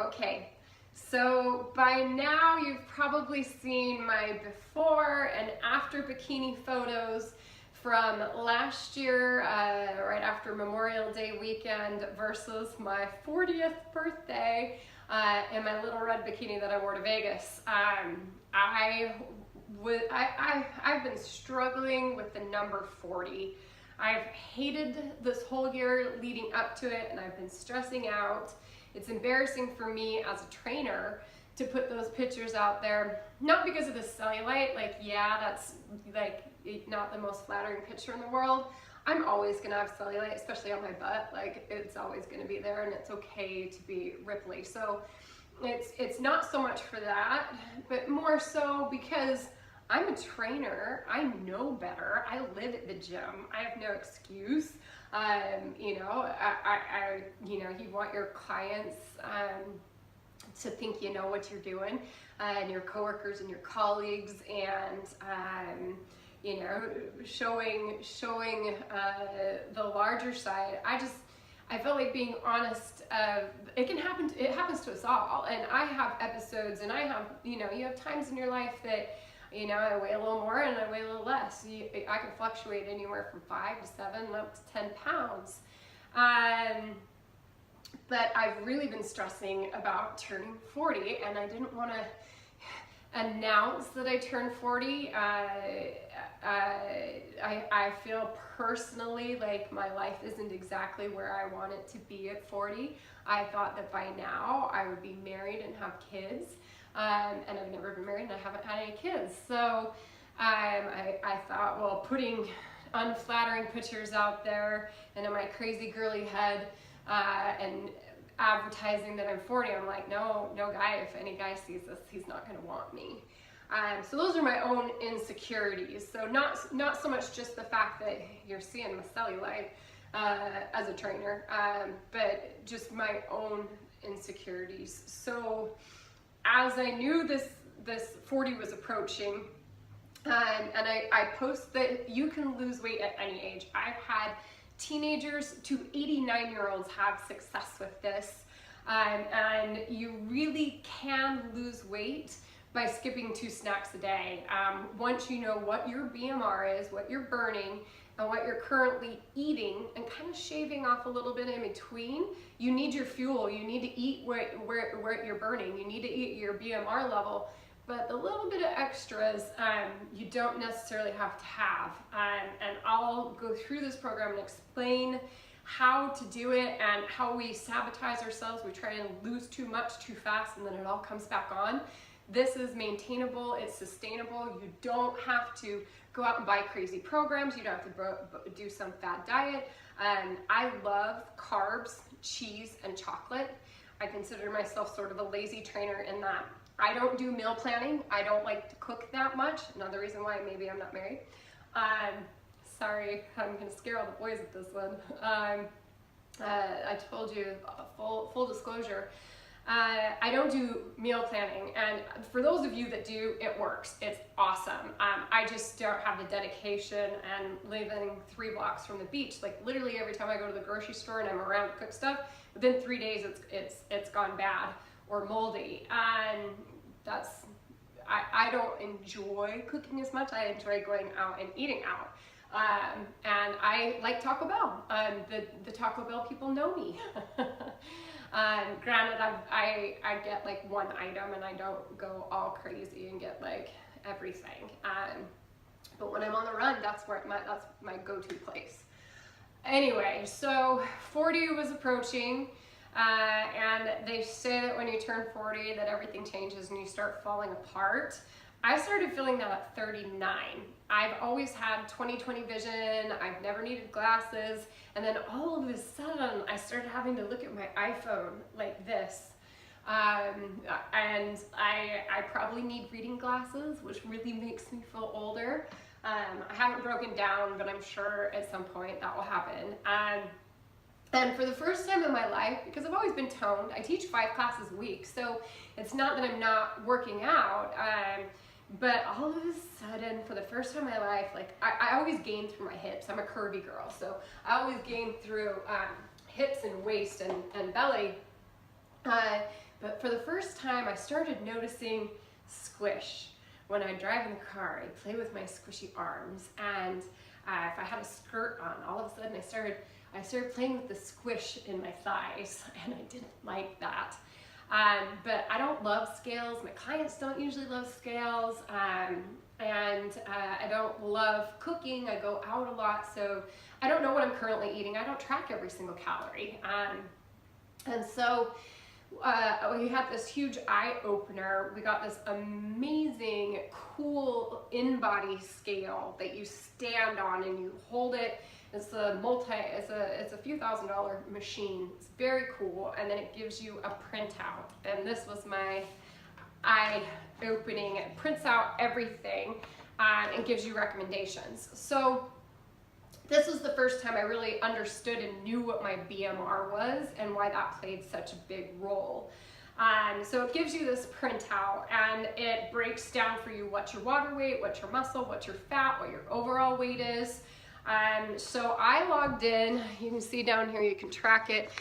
Okay, so by now you've probably seen my before and after bikini photos from last year, right after Memorial Day weekend versus my 40th birthday in my little red bikini that I wore to Vegas. I've been struggling with the number 40. I've hated this whole year leading up to it, and I've been stressing out. It's embarrassing for me as a trainer to put those pictures out there, not because of the cellulite, like yeah, that's like not the most flattering picture in the world. I'm always gonna have cellulite, especially on my butt, like it's always gonna be there, and it's okay to be ripply. So it's not so much for that, but more so because I'm a trainer, I know better, I live at the gym, I have no excuse. You want your clients to think you know what you're doing, and your coworkers and your colleagues, and showing the larger side. I felt like being honest. It happens to us all, and I have episodes, and you have times in your life that I weigh a little more and I weigh a little less. I can fluctuate anywhere from 5 to 7 up to 10 pounds. But I've really been stressing about turning 40, and I didn't want to announce that I turned 40. I feel personally like my life isn't exactly where I want it to be at 40. I thought that by now I would be married and have kids. And I've never been married and I haven't had any kids. So I thought, well, putting unflattering pictures out there and in my crazy girly head and advertising that I'm 40, I'm like, no guy, if any guy sees this, he's not going to want me. So those are my own insecurities. So not so much just the fact that you're seeing my cellulite as a trainer, but just my own insecurities. So as I knew this 40 was approaching, and I post that you can lose weight at any age. I've had teenagers to 89-year-olds have success with this, and you really can lose weight by skipping 2 snacks a day. Once you know what your BMR is, what you're burning, and what you're currently eating, and kind of shaving off a little bit in between, you need your fuel. You need to eat where you're burning. You need to eat your BMR level, but the little bit of extras you don't necessarily have to have. And I'll go through this program and explain how to do it and how we sabotage ourselves. We try and lose too much too fast, and then it all comes back on. This is maintainable, it's sustainable. You don't have to go out and buy crazy programs. You don't have to do some fad diet. I love carbs, cheese, and chocolate. I consider myself sort of a lazy trainer in that I don't do meal planning. I don't like to cook that much. Another reason why maybe I'm not married. Sorry, I'm gonna scare all the boys with this one. I told you, full disclosure, I don't do meal planning, and for those of you that do, it works. It's awesome. I just don't have the dedication, and living 3 blocks from the beach, like literally every time I go to the grocery store and I'm around to cook stuff, within 3 days it's gone bad or moldy, and I don't enjoy cooking as much. I enjoy going out and eating out. And I like Taco Bell. The Taco Bell people know me. Granted, I get like one item and I don't go all crazy and get like everything. But when I'm on the run, that's my go-to place. Anyway, so 40 was approaching, and they say that when you turn 40 that everything changes and you start falling apart. I started feeling that at 39. I've always had 20/20 vision. I've never needed glasses. And then all of a sudden, I started having to look at my iPhone like this. And I probably need reading glasses, which really makes me feel older. I haven't broken down, but I'm sure at some point that will happen. And for the first time in my life, because I've always been toned, I teach 5 classes a week. So it's not that I'm not working out. But all of a sudden, for the first time in my life, like I always gain through my hips. I'm a curvy girl, so I always gain through hips and waist and belly. But But for the first time, I started noticing squish. When I drive in the car, I play with my squishy arms, and if I had a skirt on, all of a sudden I started playing with the squish in my thighs, and I didn't like that. But I don't love scales. My clients don't usually love scales, and I don't love cooking. I go out a lot, so I don't know what I'm currently eating. I don't track every single calorie. And so we had this huge eye opener. We got this amazing, cool in-body scale that you stand on and you hold it. It's a few $1,000 machine. It's very cool, and then it gives you a printout. And this was my eye opening. It prints out everything and gives you recommendations. So this was the first time I really understood and knew what my BMR was and why that played such a big role. So it gives you this printout, and it breaks down for you what's your water weight, what's your muscle, what's your fat, what your overall weight is. So I logged in. You can see down here, you can track it.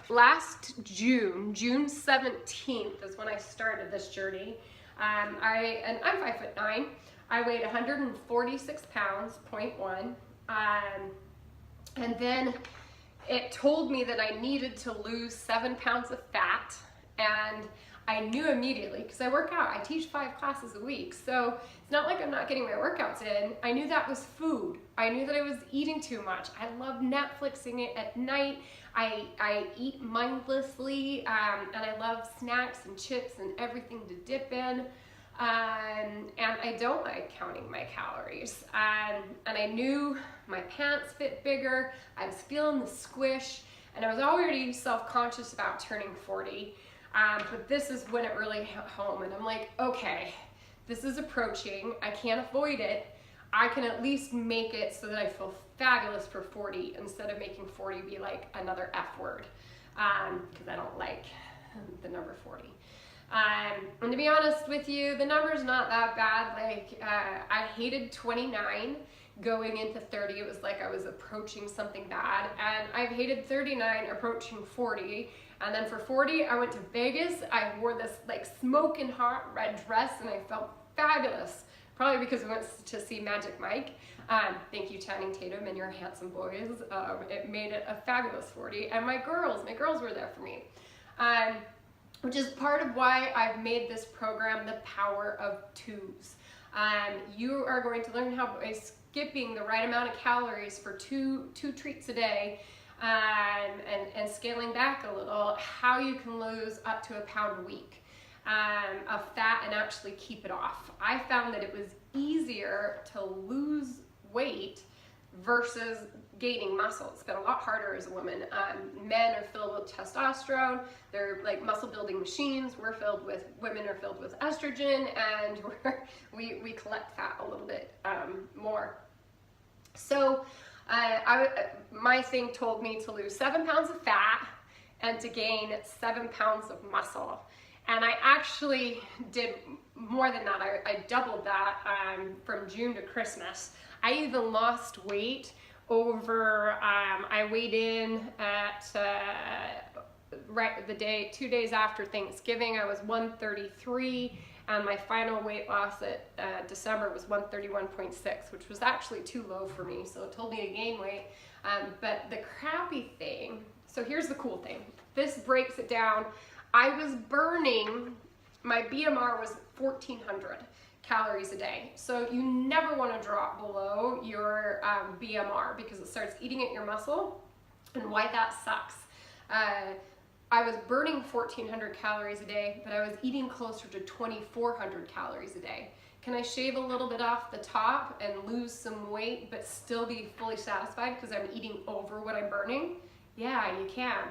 Last June 17th is when I started this journey. I'm 5'9". I weighed 146 pounds, 0.1. And then it told me that I needed to lose 7 pounds of fat, and I knew immediately, because I work out. I teach 5 classes a week, so it's not like I'm not getting my workouts in. I knew that was food. I knew that I was eating too much. I love Netflixing it at night. I eat mindlessly, and I love snacks and chips and everything to dip in. And I don't like counting my calories. And I knew my pants fit bigger. I was feeling the squish, and I was already self-conscious about turning 40. But this is when it really hit home, and I'm like, okay, this is approaching. I can't avoid it. I can at least make it so that I feel fabulous for 40 instead of making 40 be like another F word, because I don't like the number 40. And to be honest with you, the number's not that bad. Like, I hated 29 going into 30. It was like I was approaching something bad, and I've hated 39 approaching 40. And then for 40, I went to Vegas. I wore this like smoking hot red dress, and I felt fabulous. Probably because we went to see Magic Mike. Thank you, Channing Tatum and your handsome boys. It made it a fabulous 40. And my girls were there for me. Which is part of why I've made this program the Power of Twos. You are going to learn how, by skipping the right amount of calories for two treats a day, and scaling back a little, how you can lose up to 1 pound a week of fat and actually keep it off. I found that it was easier to lose weight versus gaining muscle. It's been a lot harder as a woman. Men are filled with testosterone. They're like muscle building machines. Women are filled with estrogen, and we collect fat a little bit more. So my thing told me to lose 7 pounds of fat and to gain 7 pounds of muscle. And I actually did more than that. I doubled that from June to Christmas. I even lost weight over, I weighed in at right the day, 2 days after Thanksgiving. I was 133, and my final weight loss at December was 131.6, which was actually too low for me, so it told me to gain weight. But the crappy thing, so here's the cool thing. This breaks it down. I was burning, my BMR was 1,400 calories a day. So you never want to drop below your BMR, because it starts eating at your muscle, and why that sucks. I was burning 1,400 calories a day, but I was eating closer to 2,400 calories a day. Can I shave a little bit off the top and lose some weight but still be fully satisfied because I'm eating over what I'm burning? Yeah, you can.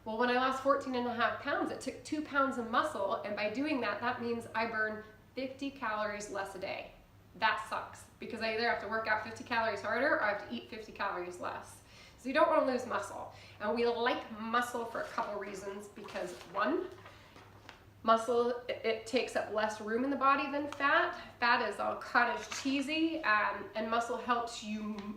Well, when I lost 14.5 pounds, it took 2 pounds of muscle, and by doing that, that means I burn 50 calories less a day. That sucks, because I either have to work out 50 calories harder or I have to eat 50 calories less. So you don't want to lose muscle. And we like muscle for a couple reasons, because one, muscle, it takes up less room in the body than fat. Fat is all cottage cheesy, and muscle helps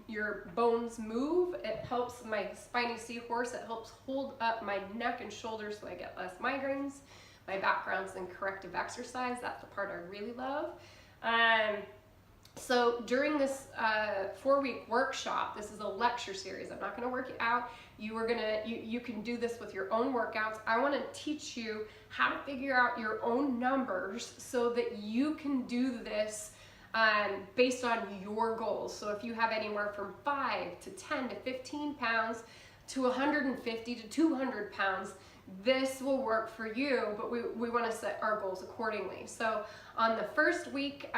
your bones move. It helps my spiny seahorse. It helps hold up my neck and shoulders so I get less migraines. My background's in corrective exercise. That's the part I really love. So during this 4-week workshop, this is a lecture series. I'm not going to work it out. You can do this with your own workouts. I want to teach you how to figure out your own numbers so that you can do this based on your goals. So if you have anywhere from 5 to 10 to 15 pounds to 150 to 200 pounds, this will work for you, but we want to set our goals accordingly. So on the first week,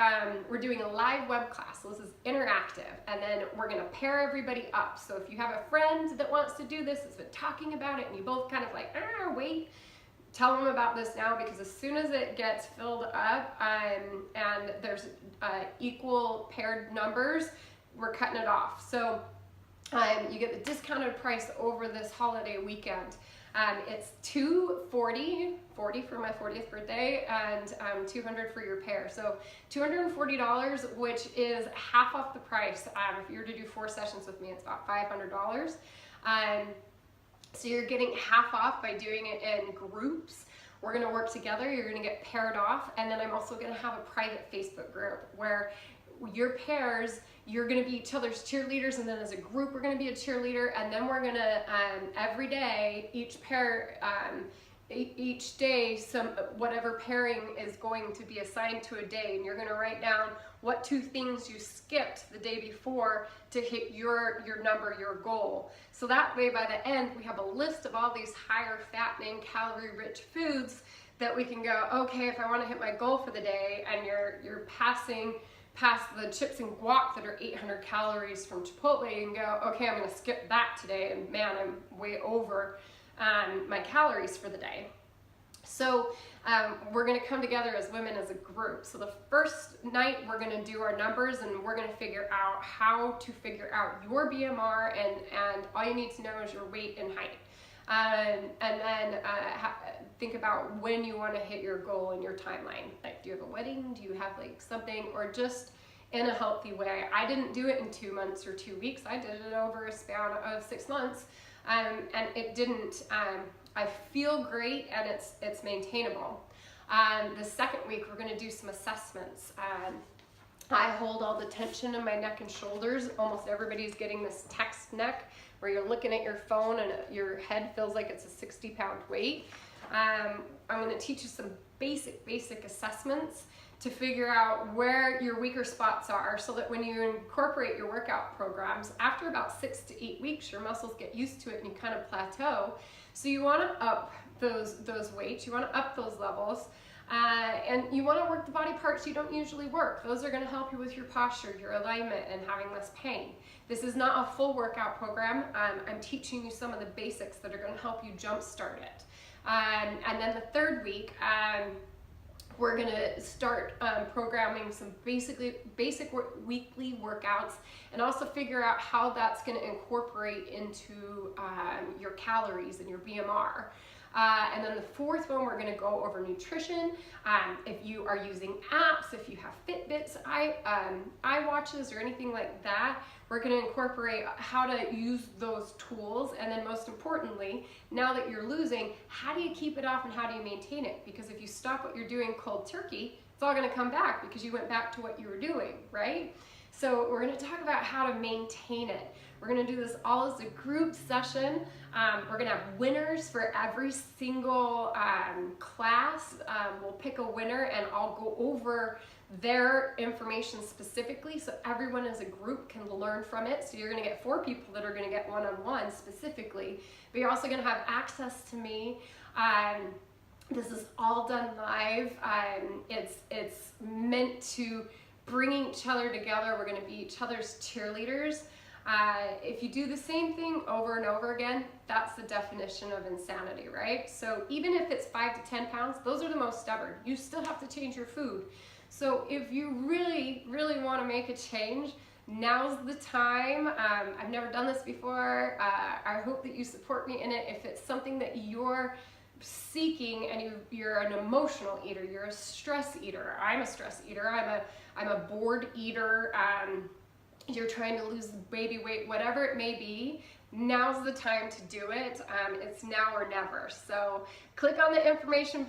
we're doing a live web class. So this is interactive, and then we're going to pair everybody up. So if you have a friend that wants to do this, that's been talking about it, and you both kind of like, wait, tell them about this now, because as soon as it gets filled up and there's equal paired numbers, we're cutting it off. So you get the discounted price over this holiday weekend. It's $240 for my 40th birthday, and $200 for your pair. So $240, which is half off the price. If you were to do 4 sessions with me, it's about $500. So you're getting half off by doing it in groups. We're going to work together. You're going to get paired off, and then I'm also going to have a private Facebook group where your pairs, you're going to be each other's cheerleaders, and then as a group we're going to be a cheerleader, and then we're going to every day, each pair, each day, whatever pairing is going to be assigned to a day, and you're going to write down what 2 things you skipped the day before to hit your number, your goal. So that way by the end we have a list of all these higher fattening, calorie rich foods that we can go, okay, if I want to hit my goal for the day, and you're passing past the chips and guac that are 800 calories from Chipotle, you can go, okay, I'm going to skip that today, and man, I'm way over my calories for the day. So we're going to come together as women as a group. So the first night we're going to do our numbers, and we're going to figure out how to figure out your BMR, and all you need to know is your weight and height. And then think about when you want to hit your goal in your timeline. Like, do you have a wedding? Do you have like something, or just in a healthy way? I didn't do it in 2 months or 2 weeks. I did it over a span of 6 months, and it didn't. I feel great, and it's maintainable. The second week we're going to do some assessments. I hold all the tension in my neck and shoulders. Almost everybody's getting this text neck, where you're looking at your phone and your head feels like it's a 60-pound weight. I'm going to teach you some basic assessments to figure out where your weaker spots are, so that when you incorporate your workout programs, after about 6 to 8 weeks, your muscles get used to it and you kind of plateau. So you want to up those weights, you want to up those levels, and you want to work the body parts you don't usually work. Those are going to help you with your posture, your alignment, and having less pain. This is not a full workout program. I'm teaching you some of the basics that are going to help you jumpstart it. And then the third week, we're going to start programming some basic weekly workouts, and also figure out how that's going to incorporate into your calories and your BMR. And then the fourth one, we're going to go over nutrition. If you are using apps, if you have Fitbits, iWatches, or anything like that, we're going to incorporate how to use those tools. And then most importantly, now that you're losing, how do you keep it off and how do you maintain it? Because if you stop what you're doing cold turkey, it's all going to come back because you went back to what you were doing, right? So we're going to talk about how to maintain it. We're going to do this all as a group session. We're going to have winners for every single class. We'll pick a winner, and I'll go over their information specifically, so everyone as a group can learn from it. So you're going to get 4 people that are going to get one-on-one specifically, but you're also going to have access to me. This is all done live. It's meant to bring each other together. We're going to be each other's cheerleaders. If you do the same thing over and over again, that's the definition of insanity, right? So even if it's 5 to 10 pounds, those are the most stubborn. You still have to change your food. So if you really, really want to make a change, now's the time. I've never done this before. I hope that you support me in it. If it's something that you're seeking, and you're an emotional eater, you're a stress eater. I'm a stress eater. I'm a bored eater. You're trying to lose baby weight, whatever it may be, now's the time to do it. It's now or never. So click on the information